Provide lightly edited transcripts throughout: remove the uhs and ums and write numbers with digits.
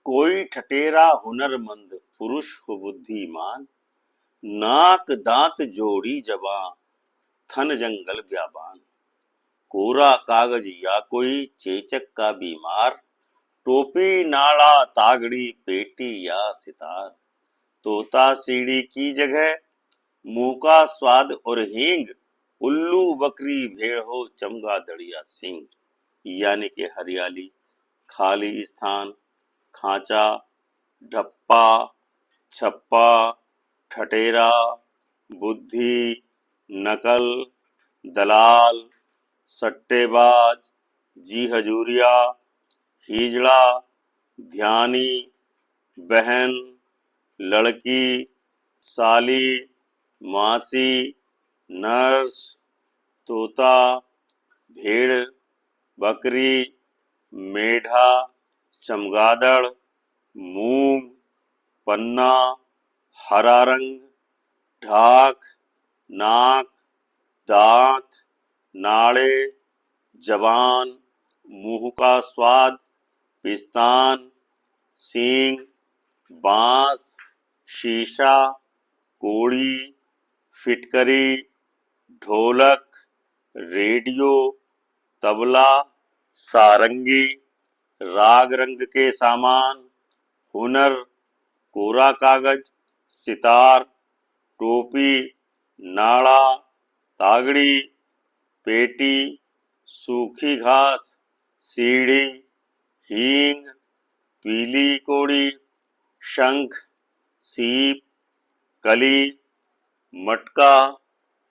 कोई ठटेरा हुनरमंद पुरुष हो बुद्धिमान, नाक दांत जोड़ी जबां थन जंगल ब्याबान। कोरा कागज या कोई चेचक का बीमार, टोपी नाड़ा तागड़ी पेटी या सितार। तोता सीढ़ी की जगह मुंह का स्वाद और हींग, उल्लू बकरी भेड़ हो चमगादड़ सिंह। यानी कि हरियाली, खाली स्थान, खांचा, ढप्पा, छप्पा, ठटेरा, बुद्धि, नकल, दलाल, सट्टेबाज, जी हजूरिया, हिजड़ा, ध्यानी, बहन, लड़की, साली, मासी, नर्स, तोता, भेड़, बकरी, मेढा, चमगादड़, मूंग, पन्ना, हरा रंग, ढाक, नाक, दांत, नाड़े, जबान, मुंह का स्वाद, पिस्तान, सींग, बांस, शीशा, कोड़ी, फिटकरी, ढोलक, रेडियो, तबला, सारंगी, राग रंग के सामान, हुनर, कोरा कागज, सितार, टोपी, नाड़ा, तागड़ी, पेटी, सूखी घास, सीढ़ी, हींग, पीली कोड़ी, शंख, सीप, कली, मटका,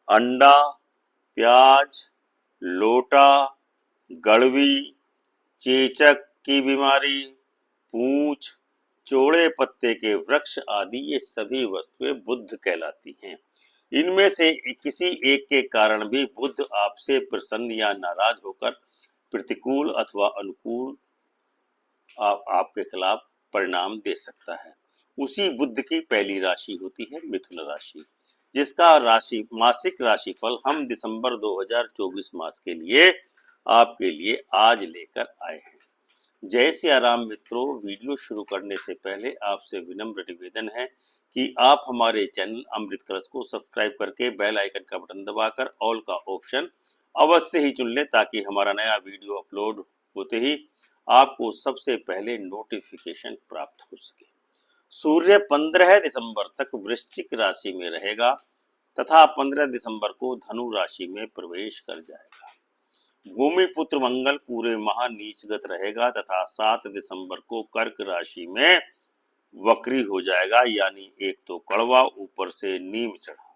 अंडा, प्याज, लोटा, गड़वी, चेचक की बीमारी, पूंछ, चौड़े पत्ते के वृक्ष आदि ये सभी वस्तुएं बुद्ध कहलाती हैं। इनमें से किसी एक के कारण भी बुद्ध आपसे प्रसन्न या नाराज होकर प्रतिकूल अथवा अनुकूल आपके खिलाफ परिणाम दे सकता है। उसी बुद्ध की पहली राशि होती है मिथुन राशि, जिसका मासिक राशिफल हम दिसंबर 2024 मास के लिए आपके लिए आज लेकर आए हैं। जय सिया राम मित्रों, वीडियो शुरू करने से पहले आपसे विनम्र निवेदन है कि आप हमारे चैनल अमृत कलश को सब्सक्राइब करके बेल आइकन का बटन दबाकर ऑल का ऑप्शन अवश्य ही चुन लें, ताकि हमारा नया वीडियो अपलोड होते ही आपको सबसे पहले नोटिफिकेशन प्राप्त हो सके। सूर्य 15 दिसंबर तक वृश्चिक राशि में रहेगा तथा 15 दिसंबर को धनु राशि में प्रवेश कर जाएगा। भूमि पुत्र मंगल पूरे माह नीचगत रहेगा तथा 7 दिसंबर को कर्क राशि में वक्री हो जाएगा, यानी एक तो कड़वा ऊपर से नीम चढ़ा।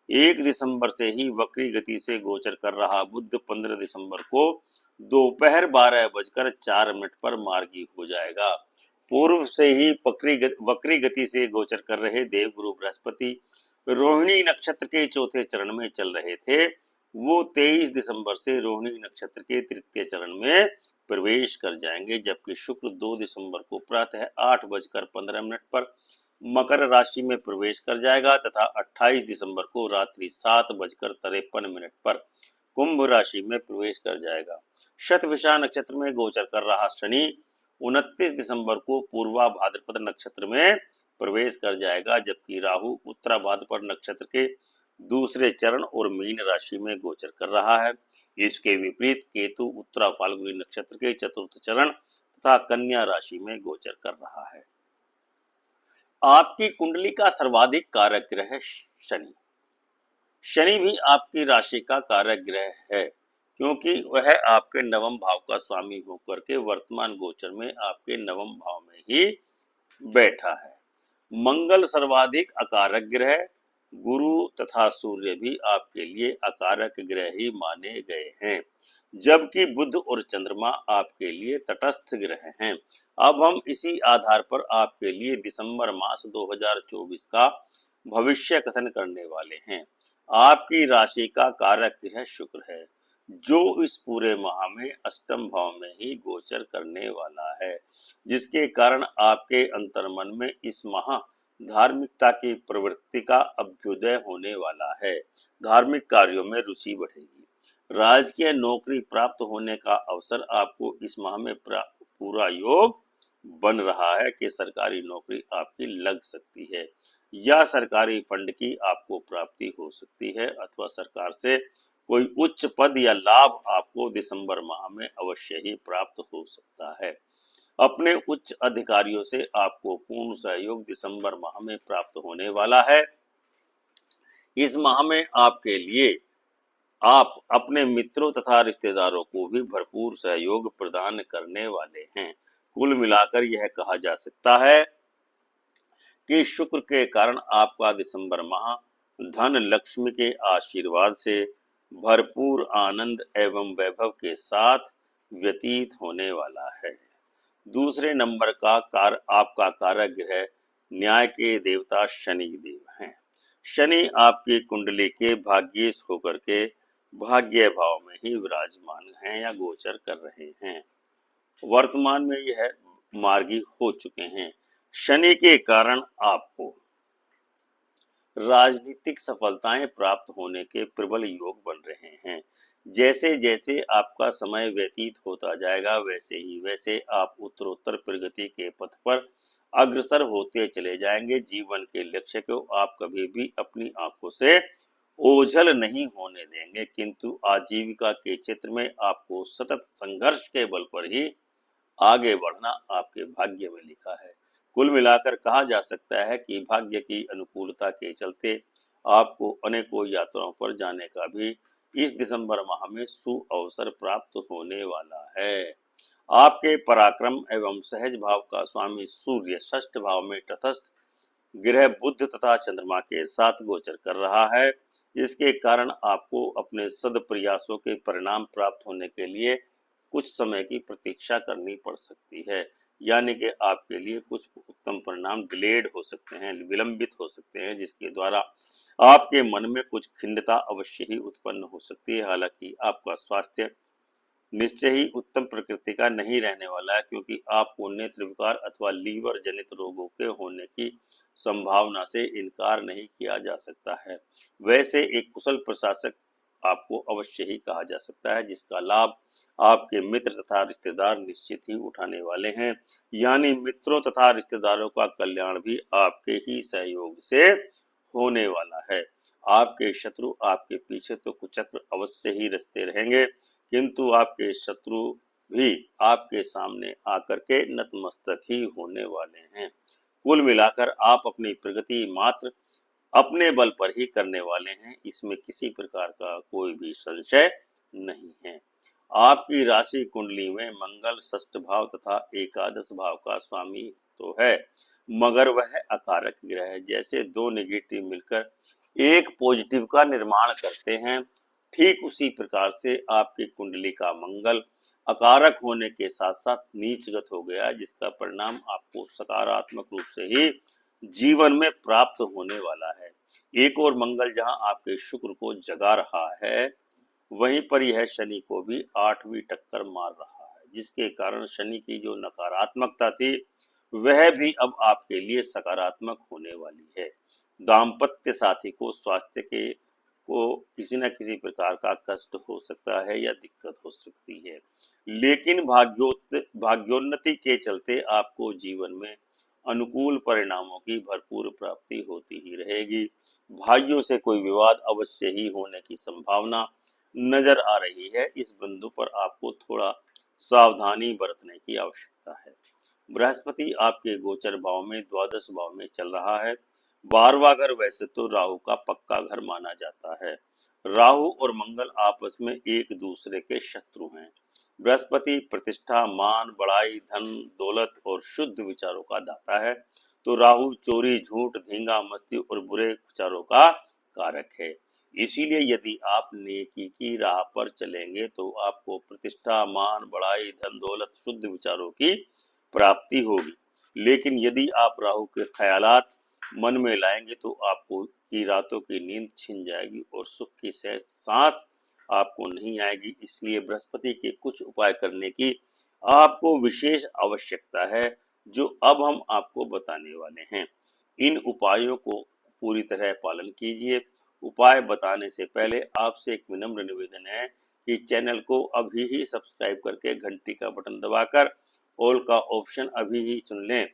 1 दिसंबर से ही वक्री गति से गोचर कर रहा बुध 15 दिसंबर को दोपहर 12:04 पर मार्गी हो जाएगा। पूर्व से ही वक्री गति से गोचर कर रहे देवगुरु बृहस्पति रोहिणी नक्षत्र के चौथे चरण में चल रहे थे, वो 23 दिसंबर से रोहिणी नक्षत्र के तृतीय चरण में प्रवेश कर जाएंगे, जबकि शुक्र 2 दिसंबर को प्रातः 8:15 पर मकर राशि में प्रवेश कर जाएगा तथा 28 दिसंबर को रात्रि 7:53 पर कुंभ राशि में प्रवेश कर जाएगा। शतभिषा नक्षत्र में गोचर कर रहा शनि 29 दिसंबर को पूर्वा भाद्रपद नक्षत्र में प्रवेश कर जाएगा, जबकि राहु उत्तरा भाद्रपद नक्षत्र के दूसरे चरण और मीन राशि में गोचर कर रहा है। इसके विपरीत केतु उत्तरा फाल्गुनी नक्षत्र के चतुर्थ चरण तथा कन्या राशि में गोचर कर रहा है। आपकी कुंडली का सर्वाधिक कारक ग्रह शनि। शनि भी आपकी राशि का कारक ग्रह है, क्योंकि वह आपके नवम भाव का स्वामी होकर के वर्तमान गोचर में आपके नवम भाव में ही बैठा है। मंगल सर्वाधिक अकारक ग्रह, गुरु तथा सूर्य भी आपके लिए अकारक ग्रह ही माने गए हैं, जबकि बुध और चंद्रमा आपके लिए तटस्थ ग्रह हैं। अब हम इसी आधार पर आपके लिए दिसंबर मास 2024 का भविष्य कथन करने वाले हैं। आपकी राशि का कारक ग्रह शुक्र है, जो इस पूरे माह में अष्टम भाव में ही गोचर करने वाला है, जिसके कारण आपके अंतर्मन में इस माह धार्मिकता की प्रवृत्ति का अभ्युदय होने वाला है। धार्मिक कार्यों में रुचि बढ़ेगी। राजकीय नौकरी प्राप्त होने का अवसर आपको इस माह में पूरा योग बन रहा है कि सरकारी नौकरी आपकी लग सकती है या सरकारी फंड की आपको प्राप्ति हो सकती है अथवा सरकार से कोई उच्च पद या लाभ आपको दिसंबर माह में अवश्य ही प्राप्त हो सकता है। अपने उच्च अधिकारियों से आपको पूर्ण सहयोग दिसंबर माह में प्राप्त होने वाला है। इस माह में आपके लिए आप अपने मित्रों तथा रिश्तेदारों को भी भरपूर सहयोग प्रदान करने वाले हैं। कुल मिलाकर यह कहा जा सकता है कि शुक्र के कारण आपका दिसंबर माह धन लक्ष्मी के आशीर्वाद से भरपूर आनंद एवं वैभव के साथ व्यतीत होने वाला है। दूसरे नंबर का आपका कारक ग्रह न्याय के देवता शनि देव हैं। शनि आपकी कुंडली के भाग्येश होकर के भाग्य भाव में ही विराजमान हैं या गोचर कर रहे हैं। वर्तमान में यह मार्गी हो चुके हैं। शनि के कारण आपको राजनीतिक सफलताएं प्राप्त होने के प्रबल योग बन रहे हैं। जैसे जैसे आपका समय व्यतीत होता जाएगा वैसे आप उत्तरोत्तर प्रगति के पथ पर अग्रसर होते चले जाएंगे। जीवन के लक्ष्य को आप कभी भी अपनी आंखों से ओझल नहीं होने देंगे, किंतु आजीविका के क्षेत्र में आपको सतत संघर्ष के बल पर ही आगे बढ़ना आपके भाग्य में लिखा है। कुल मिलाकर कहा जा सकता है कि भाग्य की अनुकूलता के चलते आपको अनेकों यात्राओं पर जाने का भी इस दिसंबर माह में सुअवसर प्राप्त होने वाला है। आपके पराक्रम एवं सहज भाव का स्वामी सूर्य षष्ठ भाव में तटस्थ ग्रह बुध तथा चंद्रमा के साथ गोचर कर रहा है। इसके कारण आपको अपने सद प्रयासों के परिणाम प्राप्त होने के लिए कुछ समय की प्रतीक्षा करनी पड़ सकती है, यानी कि आपके लिए कुछ उत्तम परिणाम डिलेड हो सकते हैं, विलंबित हो सकते हैं, जिसके द्वारा आपके मन में कुछ खिन्नता अवश्य ही उत्पन्न हो सकती है। हालांकि आपका स्वास्थ्य निश्चय ही उत्तम प्रकृति का नहीं रहने वाला है, क्योंकि आपको नेत्र विकार अथवा लीवर जनित रोगों के होने की संभावना से इनकार नहीं किया जा सकता है। वैसे एक कुशल प्रशासक आपको अवश्य ही कहा जा सकता है, जिसका लाभ आपके मित्र तथा रिश्तेदार निश्चित ही उठाने वाले हैं। यानी मित्रों तथा रिश्तेदारों का कल्याण भी आपके ही सहयोग से होने वाला है। आपके शत्रु आपके पीछे तो कुचक्र अवश्य ही रचते रहेंगे, किंतु आपके शत्रु भी आपके सामने आकर के नतमस्तक ही होने वाले हैं। कुल मिलाकर आप अपनी प्रगति मात्र अपने बल पर ही करने वाले हैं, इसमें किसी प्रकार का कोई भी संशय नहीं है। आपकी राशि कुंडली में मंगल षष्ठ भाव तथा एकादश भाव का स्वामी तो है, मगर वह अकारक ग्रह है। जैसे दो नेगेटिव मिलकर एक पॉजिटिव का निर्माण करते हैं, ठीक उसी प्रकार से आपकी कुंडली का मंगल अकारक होने के साथ साथ नीचगत हो गया, जिसका परिणाम आपको सकारात्मक रूप से ही जीवन में प्राप्त होने वाला है। एक और मंगल जहां आपके शुक्र को जगा रहा है, वहीं पर यह शनि को भी 8वीं टक्कर मार रहा है, जिसके कारण शनि की जो नकारात्मकता थी वह भी अब आपके लिए सकारात्मक होने वाली है। दाम्पत्य साथी को स्वास्थ्य के को किसी न किसी प्रकार का कष्ट हो सकता है या दिक्कत हो सकती है, लेकिन भाग्योन्नति के चलते आपको जीवन में अनुकूल परिणामों की भरपूर प्राप्ति होती ही रहेगी। भाइयों से कोई विवाद अवश्य ही होने की संभावना नजर आ रही है। इस बिंदु पर आपको थोड़ा सावधानी बरतने की आवश्यकता है। बृहस्पति आपके गोचर भाव में द्वादश भाव में चल रहा है। 12वां घर वैसे तो राहु का पक्का घर माना जाता है। राहु और मंगल आपस में एक दूसरे के शत्रु हैं। बृहस्पति प्रतिष्ठा, मान, बड़ाई, धन, दौलत और शुद्ध विचारों का दाता है, तो राहु चोरी, झूठ, धींगा, मस्ती और बुरे विचारों का कारक है। इसीलिए यदि आप नेकी की राह पर चलेंगे तो आपको प्रतिष्ठा, मान, बड़ाई, धन, दौलत, शुद्ध विचारों की प्राप्ति होगी। लेकिन यदि आप राहु के ख्यालात मन में लाएंगे तो आपको की रातों की नींद छिन जाएगी और सुख की सांस आपको नहीं आएगी। इसलिए बृहस्पति के कुछ उपाय करने की आपको विशेष आवश्यकता है, जो अब हम आपको बताने वाले हैं। इन उपायों को पूरी तरह पालन कीजिए। उपाय बताने से पहले आपसे एक विनम्र निवेदन है कि चैनल को अभी ही सब्सक्राइब करके घंटी का बटन दबाकर ऑल का ऑप्शन अभी ही चुन लें।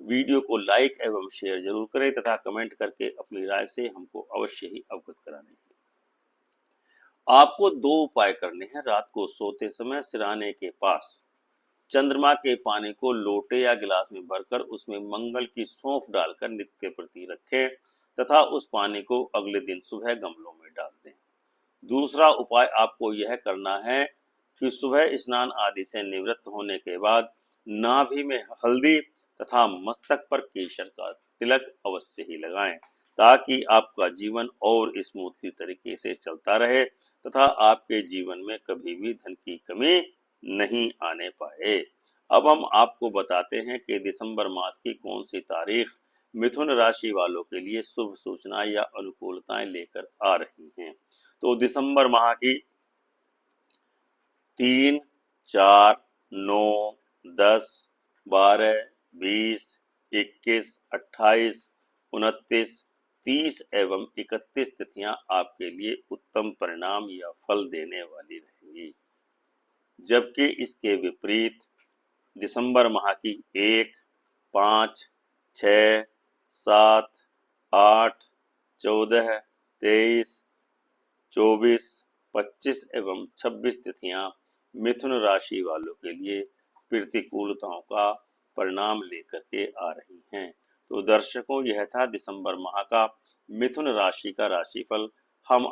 वीडियो को लाइक एवं शेयर जरूर करें तथा कमेंट करके अपनी राय से हमको अवश्य ही अवगत कराने हैं। आपको 2 उपाय करने हैं। रात को सोते समय सिरहाने के पास चंद्रमा के पानी को लोटे या गिलास में भरकर उसमें मंगल की सौंफ डालकर नित्य के प्रति रखें तथा उस पानी को अगले दिन सुबह गमलों में डाल दें। दूसरा उपाय आपको यह करना है कि सुबह स्नान आदि से निवृत्त होने के बाद नाभि में हल्दी तथा मस्तक पर केसर का तिलक अवश्य ही लगाएं ताकि आपका जीवन और स्मूथली तरीके से चलता रहे तथा आपके जीवन में कभी भी धन की कमी नहीं आने पाए। अब हम आपको बताते हैं कि दिसंबर मास की कौन सी तारीख मिथुन राशि वालों के लिए शुभ सूचना या अनुकूलताएं लेकर आ रही हैं। तो दिसंबर माह की 3, 4, 9, 10, 12, 20, 21, 28, 29, 30 एवं 31 तिथियां आपके लिए उत्तम परिणाम या फल देने वाली रहेंगी, जबकि इसके विपरीत दिसंबर माह की 1, 5, 6, 7, 8, 14, 23, 24, 25 एवं 26 तिथियां मिथुन राशि वालों के लिए प्रतिकूलताओं का परिणाम लेकर के आ रही हैं। तो दर्शकों, यह था दिसंबर माह का मिथुन राशि का राशिफल। हम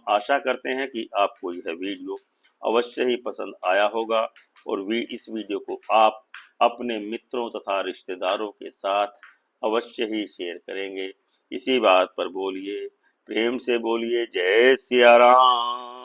आशा करते हैं कि आपको यह वीडियो अवश्य ही पसंद आया होगा और इस वीडियो को आप अपने मित्रों तथा रिश्तेदारों के साथ अवश्य ही शेयर करेंगे। इसी बात पर बोलिए, प्रेम से बोलिए, जय सिया राम।